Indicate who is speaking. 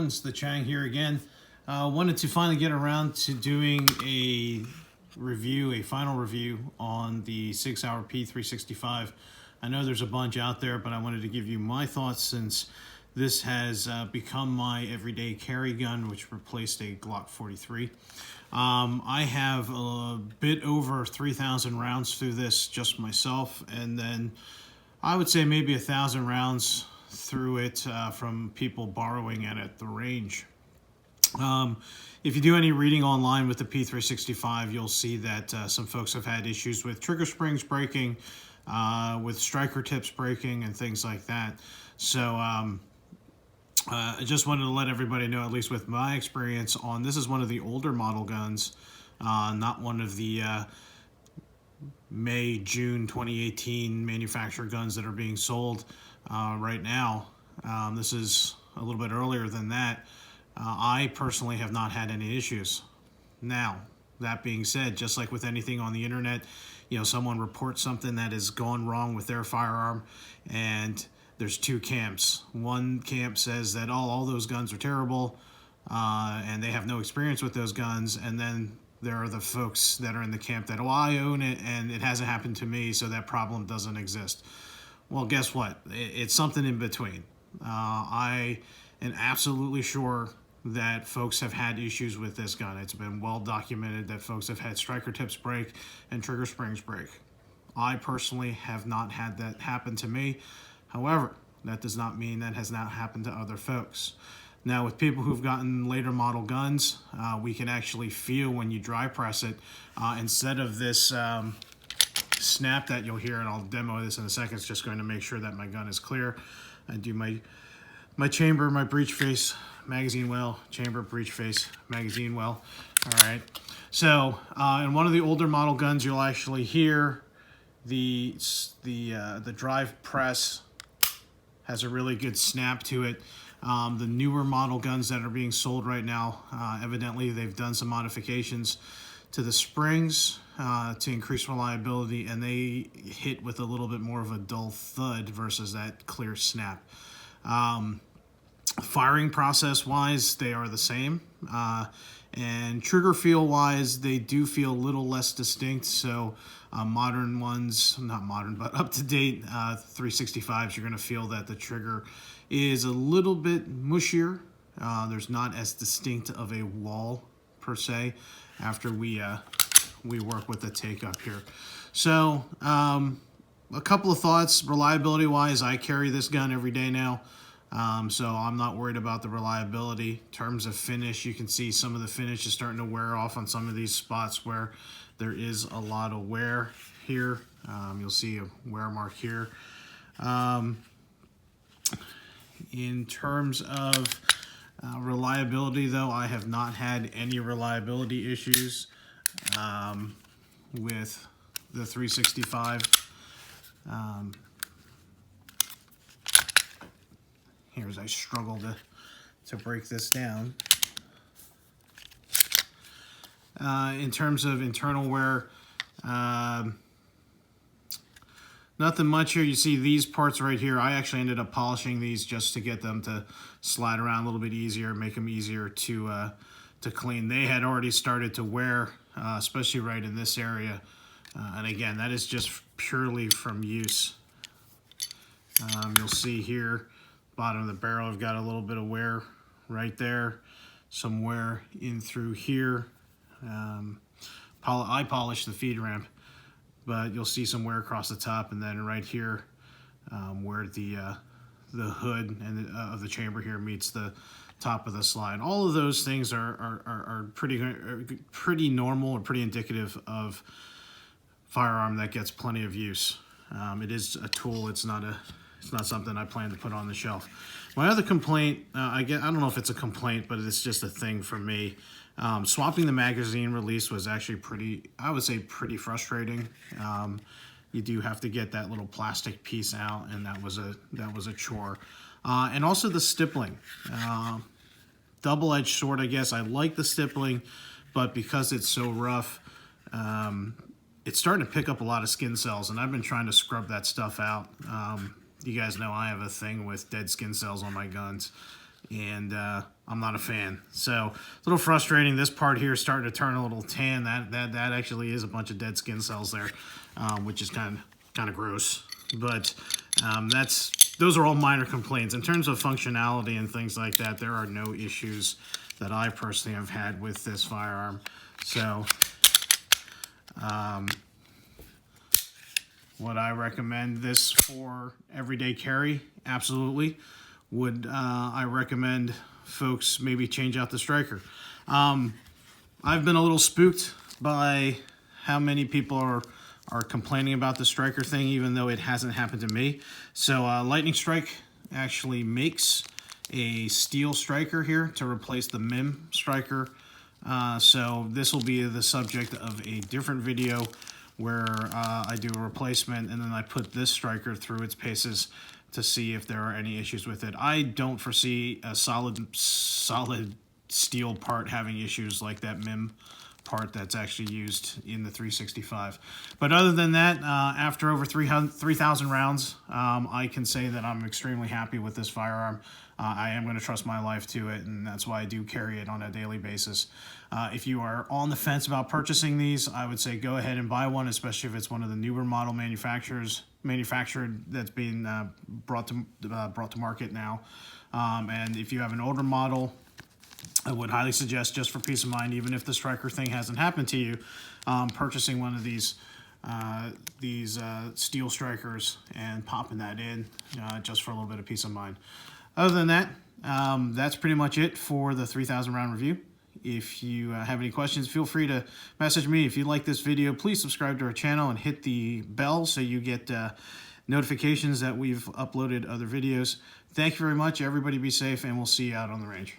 Speaker 1: ones, the Chang here again. Wanted to finally get around to doing a final review on the Sig P365. I know there's a bunch out there, but I wanted to give you my thoughts since this has become my everyday carry gun, which replaced a Glock 43. I have a bit over 3,000 rounds through this just myself, and then I would say maybe 1,000 rounds through it from people borrowing it at the range. If you do any reading online with the P365, you'll see that some folks have had issues with trigger springs breaking, with striker tips breaking, and things like that. So I just wanted to let everybody know, at least with my experience on this, is one of the older model guns, not one of the May, June 2018 manufacturer guns that are being sold right now. This is a little bit earlier than that. I personally have not had any issues. Now, that being said, just like with anything on the internet, you know, someone reports something that has gone wrong with their firearm, and there's two camps. One camp says that all those guns are terrible, and they have no experience with those guns, and then there are the folks that are in the camp that, oh, I own it and it hasn't happened to me, so that problem doesn't exist. Well, guess what? It's something in between. I am absolutely sure that folks have had issues with this gun. It's been well documented that folks have had striker tips break and trigger springs break. I personally have not had that happen to me. However, that does not mean that has not happened to other folks. Now, with people who've gotten later model guns, we can actually feel when you dry press it, instead of this snap that you'll hear, and I'll demo this in a second. It's just going to make sure that my gun is clear. I do my chamber, my breech face, magazine well, chamber, breech face, magazine well. All right. So in one of the older model guns, you'll actually hear the drive press has a really good snap to it. The newer model guns that are being sold right now, evidently they've done some modifications to the springs to increase reliability, and they hit with a little bit more of a dull thud versus that clear snap. Firing process wise, they are the same, and trigger feel wise, they do feel a little less distinct. So modern ones, not modern, but up to date 365s, you're going to feel that the trigger is a little bit mushier. There's not as distinct of a wall per se after we work with the take up here. So a couple of thoughts reliability wise. I carry this gun every day now. So I'm not worried about the reliability. In terms of finish, you can see some of the finish is starting to wear off on some of these spots where there is a lot of wear here. You'll see a wear mark here. In terms of reliability, though, I have not had any reliability issues with the 365. Here, as I struggle to break this down. In terms of internal wear, nothing much here. You see these parts right here. I actually ended up polishing these just to get them to slide around a little bit easier, make them easier to clean. They had already started to wear, especially right in this area. And again, that is just purely from use. You'll see here, bottom of the barrel, I've got a little bit of wear right there, some wear in through here. I polished the feed ramp, but you'll see some wear across the top, and then right here where the hood and of the chamber here meets the top of the slide. All of those things are pretty normal or pretty indicative of firearm that gets plenty of use. It is a tool. It's not something I plan to put on the shelf. My other complaint, I don't know if it's a complaint, but it's just a thing for me. Swapping the magazine release was actually I would say pretty frustrating. You do have to get that little plastic piece out, and that was a chore. And also the stippling, double-edged sword, I guess. I like the stippling, but because it's so rough, it's starting to pick up a lot of skin cells, and I've been trying to scrub that stuff out. You guys know I have a thing with dead skin cells on my guns. and I'm not a fan. So it's a little frustrating. This part here is starting to turn a little tan. That actually is a bunch of dead skin cells there, which is kind of gross. But those are all minor complaints. In terms of functionality and things like that, there are no issues that I personally have had with this firearm. So would I recommend this for everyday carry? Absolutely. Would I recommend folks maybe change out the striker? I've been a little spooked by how many people are complaining about the striker thing, even though it hasn't happened to me. So Lightning Strike actually makes a steel striker here to replace the MIM striker. So this will be the subject of a different video where I do a replacement, and then I put this striker through its paces to see if there are any issues with it. I don't foresee a solid steel part having issues like that MIM part that's actually used in the 365. But other than that, after over 3,000 rounds, I can say that I'm extremely happy with this firearm. I am going to trust my life to it, and that's why I do carry it on a daily basis. If you are on the fence about purchasing these, I would say go ahead and buy one, especially if it's one of the newer model manufactured that's being brought to market now. And if you have an older model, I would highly suggest, just for peace of mind, even if the striker thing hasn't happened to you, purchasing one of these steel strikers and popping that in just for a little bit of peace of mind. Other than that, that's pretty much it for the 3,000 round review. If you have any questions, feel free to message me. If you like this video, please subscribe to our channel and hit the bell so you get notifications that we've uploaded other videos. Thank you very much. Everybody be safe, and we'll see you out on the range.